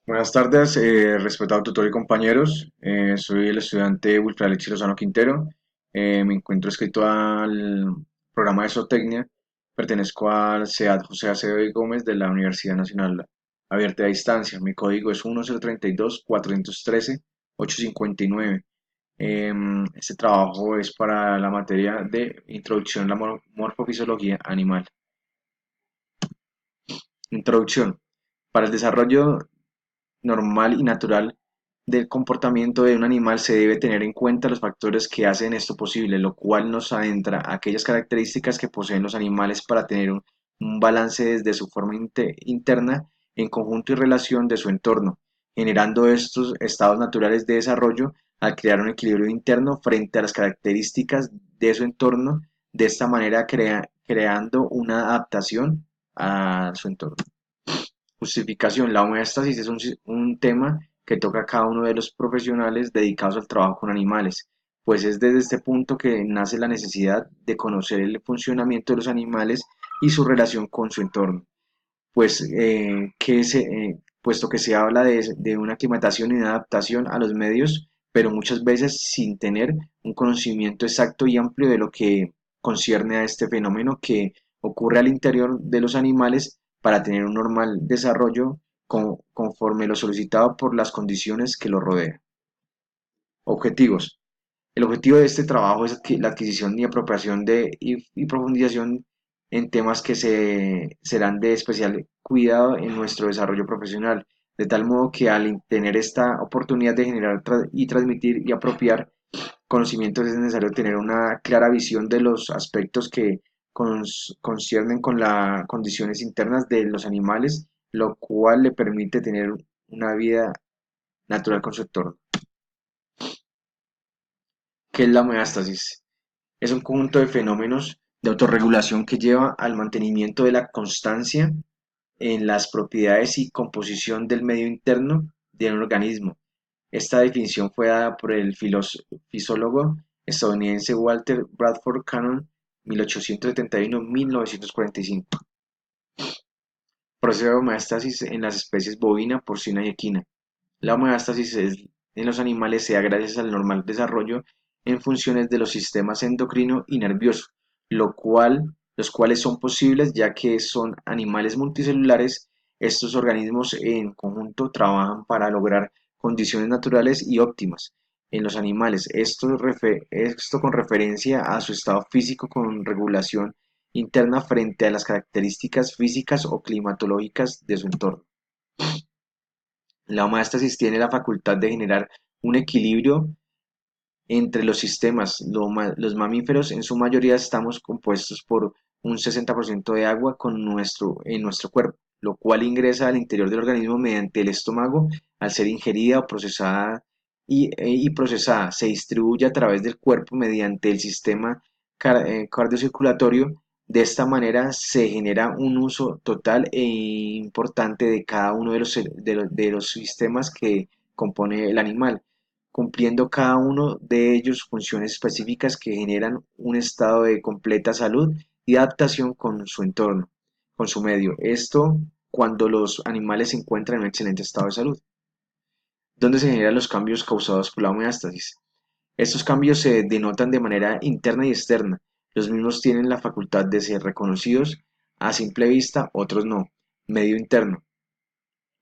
Buenas tardes, respetado tutor y compañeros. Soy el estudiante Wilfred Alexis Lozano Quintero. Me encuentro inscrito al programa de Zootecnia. Pertenezco al CEAD José Acevedo y Gómez de la Universidad Nacional Abierta a Distancia. Mi código es 1032-413-859. Este trabajo es para la materia de Introducción a la Morfofisiología Animal. Introducción. Para el desarrollo normal y natural del comportamiento de un animal se debe tener en cuenta los factores que hacen esto posible, lo cual nos adentra a aquellas características que poseen los animales para tener un balance desde su forma interna en conjunto y relación de su entorno, generando estos estados naturales de desarrollo al crear un equilibrio interno frente a las características de su entorno, de esta manera creando una adaptación a su entorno. Justificación. La homeostasis es un tema que toca a cada uno de los profesionales dedicados al trabajo con animales, pues es desde este punto que nace la necesidad de conocer el funcionamiento de los animales y su relación con su entorno, pues puesto que se habla de una aclimatación y una adaptación a los medios, pero muchas veces sin tener un conocimiento exacto y amplio de lo que concierne a este fenómeno que ocurre al interior de los animales para tener un normal desarrollo conforme lo solicitado por las condiciones que lo rodean. Objetivos. El objetivo de este trabajo es la adquisición y apropiación y profundización en temas que serán de especial cuidado en nuestro desarrollo profesional, de tal modo que al tener esta oportunidad de generar y transmitir y apropiar conocimientos es necesario tener una clara visión de los aspectos que conciernen con las condiciones internas de los animales, lo cual le permite tener una vida natural con su entorno. ¿Qué es la homeostasis? Es un conjunto de fenómenos de autorregulación que lleva al mantenimiento de la constancia en las propiedades y composición del medio interno de un organismo. Esta definición fue dada por el fisiólogo estadounidense Walter Bradford Cannon 1871-1945. Proceso de homeostasis en las especies bovina, porcina y equina. La homeostasis en los animales se da gracias al normal desarrollo en funciones de los sistemas endocrino y nervioso, los cuales son posibles ya que son animales multicelulares. Estos organismos en conjunto trabajan para lograr condiciones naturales y óptimas en los animales. Esto con referencia a su estado físico con regulación interna frente a las características físicas o climatológicas de su entorno. La homeostasis tiene la facultad de generar un equilibrio entre los sistemas. Los mamíferos en su mayoría estamos compuestos por un 60% de agua en nuestro cuerpo, lo cual ingresa al interior del organismo mediante el estómago al ser ingerida o procesada y procesada. Se distribuye a través del cuerpo mediante el sistema cardiocirculatorio. De esta manera se genera un uso total e importante de cada uno de los sistemas que compone el animal, cumpliendo cada uno de ellos funciones específicas que generan un estado de completa salud y adaptación con su entorno, con su medio. Esto cuando los animales se encuentran en un excelente estado de salud. ¿Dónde se generan los cambios causados por la homeostasis? Estos cambios se denotan de manera interna y externa. Los mismos tienen la facultad de ser reconocidos a simple vista, otros no. Medio interno.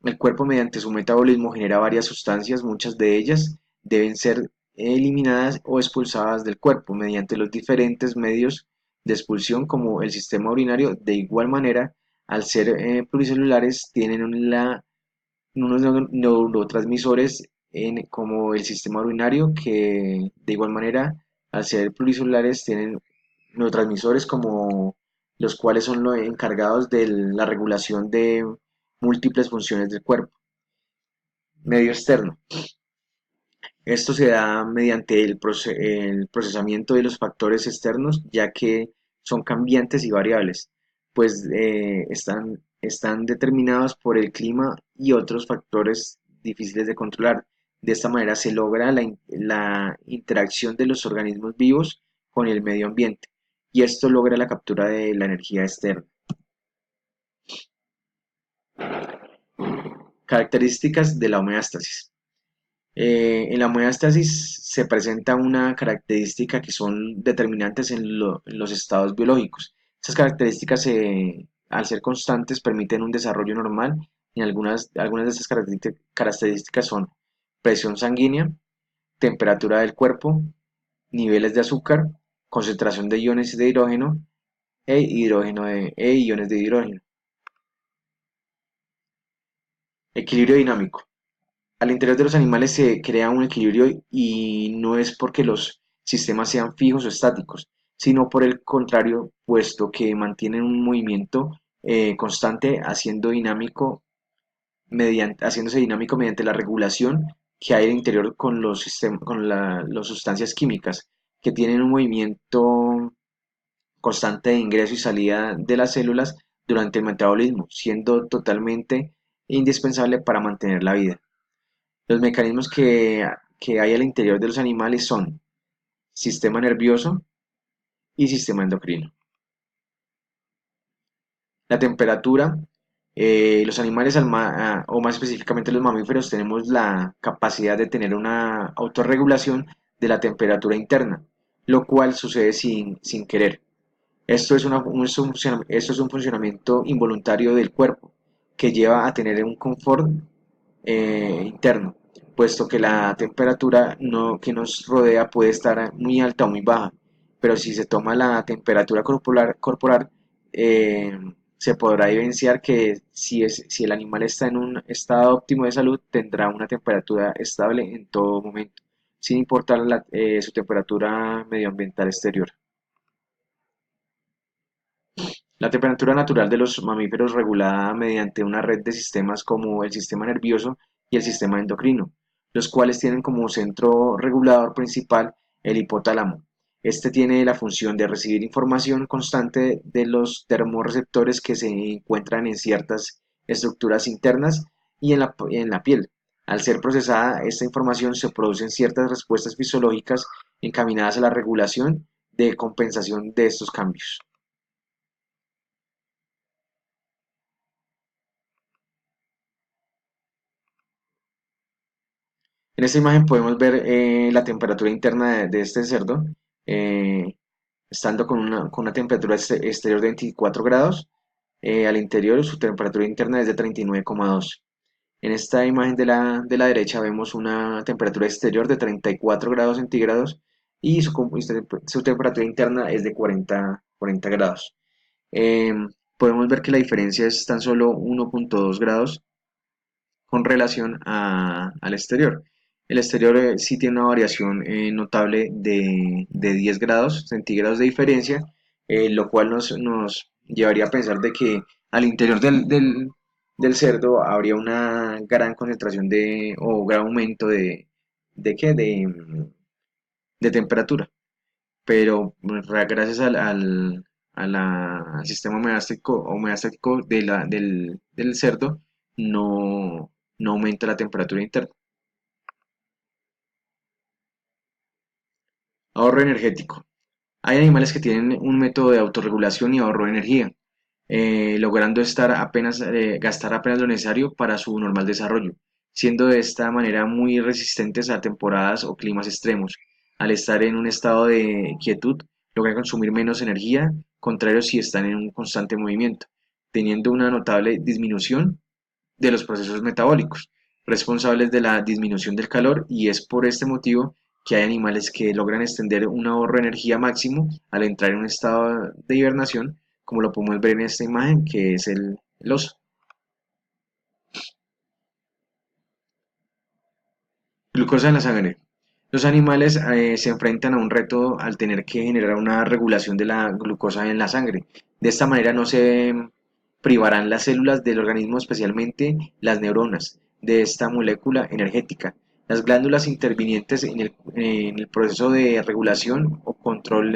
El cuerpo mediante su metabolismo genera varias sustancias, muchas de ellas deben ser eliminadas o expulsadas del cuerpo mediante los diferentes medios de expulsión como el sistema urinario. De igual manera, al ser pluricelulares, tienen unos neurotransmisores como el sistema urinario que de igual manera, al ser pluricelulares, tienen neurotransmisores como los cuales son los encargados de la regulación de múltiples funciones del cuerpo. Medio externo. Esto se da mediante el procesamiento de los factores externos, ya que son cambiantes y variables, pues están determinados por el clima y otros factores difíciles de controlar. De esta manera se logra la interacción de los organismos vivos con el medio ambiente, y esto logra la captura de la energía externa. Características de la homeostasis. En la homeostasis se presenta una característica que son determinantes en los estados biológicos. Estas características, al ser constantes, permiten un desarrollo normal y algunas de estas características son presión sanguínea, temperatura del cuerpo, niveles de azúcar, concentración de iones de hidrógeno e iones de hidrógeno. Equilibrio dinámico. Al interior de los animales se crea un equilibrio y no es porque los sistemas sean fijos o estáticos, sino por el contrario, puesto que mantienen un movimiento constante haciéndose dinámico mediante la regulación que hay al interior con las sustancias químicas, que tienen un movimiento constante de ingreso y salida de las células durante el metabolismo, siendo totalmente indispensable para mantener la vida. Los mecanismos que hay al interior de los animales son sistema nervioso y sistema endocrino. La temperatura, los animales, o más específicamente los mamíferos, tenemos la capacidad de tener una autorregulación de la temperatura interna, lo cual sucede sin querer. Esto es un funcionamiento involuntario del cuerpo que lleva a tener un confort interno, puesto que la temperatura que nos rodea puede estar muy alta o muy baja, pero si se toma la temperatura corporal eh, se podrá evidenciar que si el animal está en un estado óptimo de salud, tendrá una temperatura estable en todo momento, sin importar su temperatura medioambiental exterior. La temperatura natural de los mamíferos regulada mediante una red de sistemas como el sistema nervioso y el sistema endocrino, los cuales tienen como centro regulador principal el hipotálamo. Este tiene la función de recibir información constante de los termorreceptores que se encuentran en ciertas estructuras internas y en la piel. Al ser procesada, esta información se producen ciertas respuestas fisiológicas encaminadas a la regulación de compensación de estos cambios. En esta imagen podemos ver la temperatura interna de este cerdo, eh, estando con una temperatura exterior de 24 grados, al interior su temperatura interna es de 39,2. En esta imagen de la derecha vemos una temperatura exterior de 34 grados centígrados y su temperatura interna es de 40 grados. Eh, Podemos ver que la diferencia es tan solo 1,2 grados con relación al exterior. El exterior sí tiene una variación notable de 10 grados centígrados de diferencia, lo cual nos llevaría a pensar de que al interior del cerdo habría una gran concentración o gran aumento de, ¿qué? De temperatura. Pero gracias al sistema homeostático del cerdo, no aumenta la temperatura interna. Ahorro energético. Hay animales que tienen un método de autorregulación y ahorro de energía, logrando gastar apenas lo necesario para su normal desarrollo, siendo de esta manera muy resistentes a temporadas o climas extremos. Al estar en un estado de quietud, logran consumir menos energía, contrario si están en un constante movimiento, teniendo una notable disminución de los procesos metabólicos, responsables de la disminución del calor, y es por este motivo que hay animales que logran extender un ahorro de energía máximo al entrar en un estado de hibernación, como lo podemos ver en esta imagen, que es el oso. Glucosa en la sangre. Los animales se enfrentan a un reto al tener que generar una regulación de la glucosa en la sangre. De esta manera no se privarán las células del organismo, especialmente las neuronas, de esta molécula energética. Las glándulas intervinientes en el proceso de regulación o control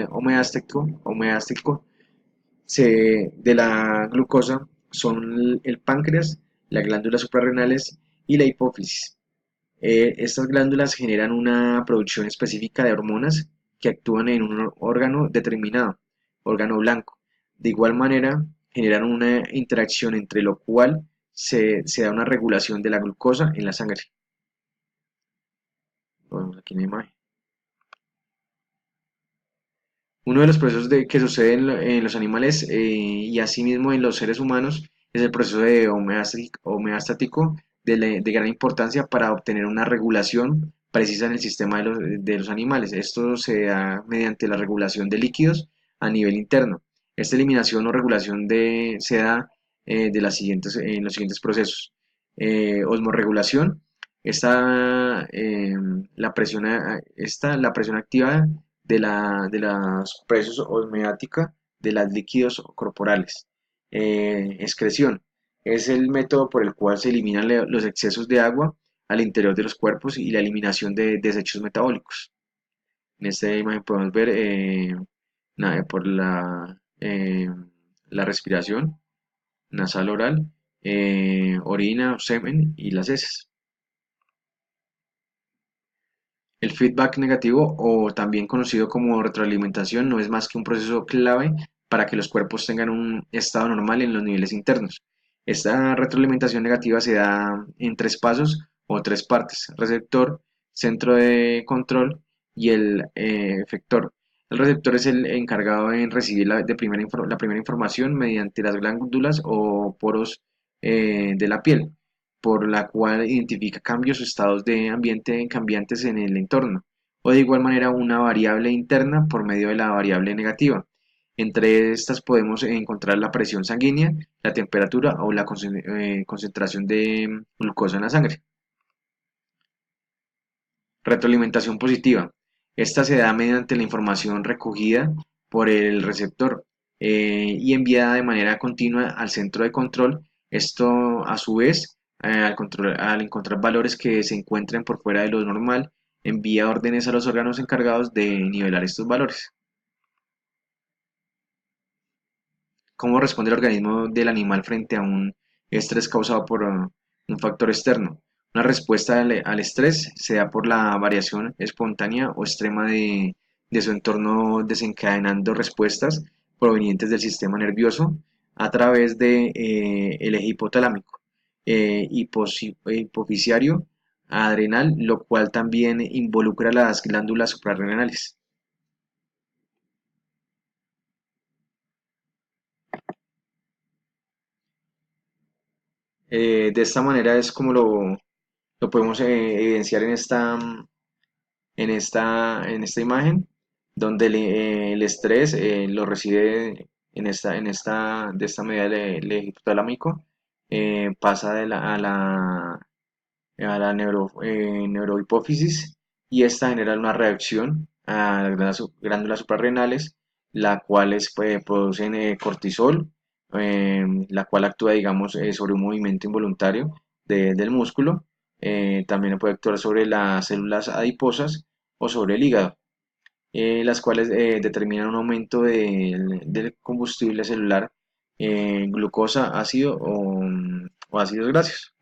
de la glucosa son el páncreas, las glándulas suprarrenales y la hipófisis. Estas glándulas generan una producción específica de hormonas que actúan en un órgano determinado, órgano blanco. De igual manera, generan una interacción entre lo cual se da una regulación de la glucosa en la sangre. Lo vemos aquí en la imagen. Uno de los procesos que sucede en los animales y asimismo en los seres humanos es el proceso de homeostático de gran importancia para obtener una regulación precisa en el sistema de los animales. Esto se da mediante la regulación de líquidos a nivel interno. Esta eliminación o regulación se da en los siguientes procesos. Osmorregulación. La presión activa de las presos osmolática de los líquidos corporales. Excreción. Es el método por el cual se eliminan los excesos de agua al interior de los cuerpos y la eliminación de desechos metabólicos. En esta imagen podemos ver por la respiración nasal oral, orina, semen y las heces. El feedback negativo, o también conocido como retroalimentación, no es más que un proceso clave para que los cuerpos tengan un estado normal en los niveles internos. Esta retroalimentación negativa se da en tres pasos o tres partes: receptor, centro de control y el efector. El receptor es el encargado en recibir la primera información mediante las glándulas o poros de la piel, por la cual identifica cambios o estados de ambiente cambiantes en el entorno, o de igual manera una variable interna por medio de la variable negativa. Entre estas podemos encontrar la presión sanguínea, la temperatura o la concentración de glucosa en la sangre. Retroalimentación positiva. Esta se da mediante la información recogida por el receptor y enviada de manera continua al centro de control. Esto, a su vez, al encontrar valores que se encuentren por fuera de lo normal, envía órdenes a los órganos encargados de nivelar estos valores. ¿Cómo responde el organismo del animal frente a un estrés causado por un factor externo? Una respuesta al estrés se da por la variación espontánea o extrema de su entorno, desencadenando respuestas provenientes del sistema nervioso a través de el eje hipotalámico, hipofisiario, adrenal, lo cual también involucra las glándulas suprarrenales. De esta manera es como lo podemos evidenciar en esta imagen, donde el estrés lo recibe de esta medida del eje hipotalámico, pasa a la neurohipófisis, y esta genera una reacción a las glándulas suprarrenales, las cuales producen cortisol, la cual actúa, digamos, sobre un movimiento involuntario del músculo. También puede actuar sobre las células adiposas o sobre el hígado, las cuales determinan un aumento del combustible celular, glucosa, ácido o ácidos grasos.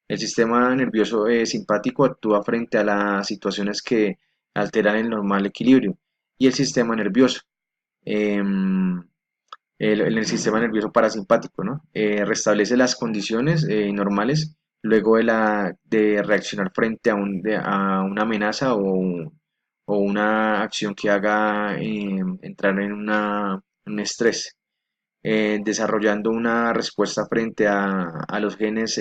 El sistema nervioso simpático actúa frente a las situaciones que alteran el normal equilibrio, y el sistema nervioso, em, el sistema nervioso parasimpático, ¿no? Restablece las condiciones normales luego de reaccionar frente a una amenaza o una acción que haga entrar en un estrés, desarrollando una respuesta frente a los genes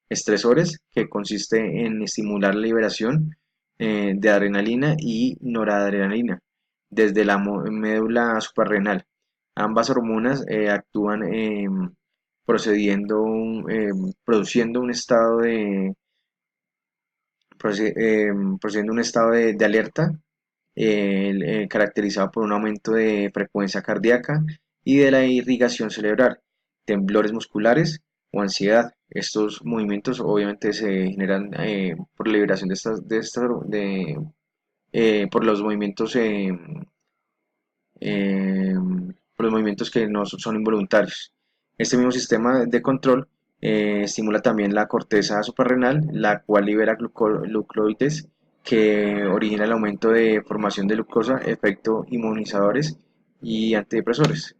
estresores, que consiste en estimular la liberación de adrenalina y noradrenalina desde la médula suprarrenal. Ambas hormonas actúan produciendo un estado procediendo un estado de alerta, caracterizado por un aumento de frecuencia cardíaca y de la irrigación cerebral, temblores musculares o ansiedad. Estos movimientos obviamente se generan por la liberación por los movimientos eh, por los movimientos que no son involuntarios. Este mismo sistema de control estimula también la corteza suprarrenal, la cual libera glucoides que origina el aumento de formación de glucosa, efecto inmunizadores y antidepresores.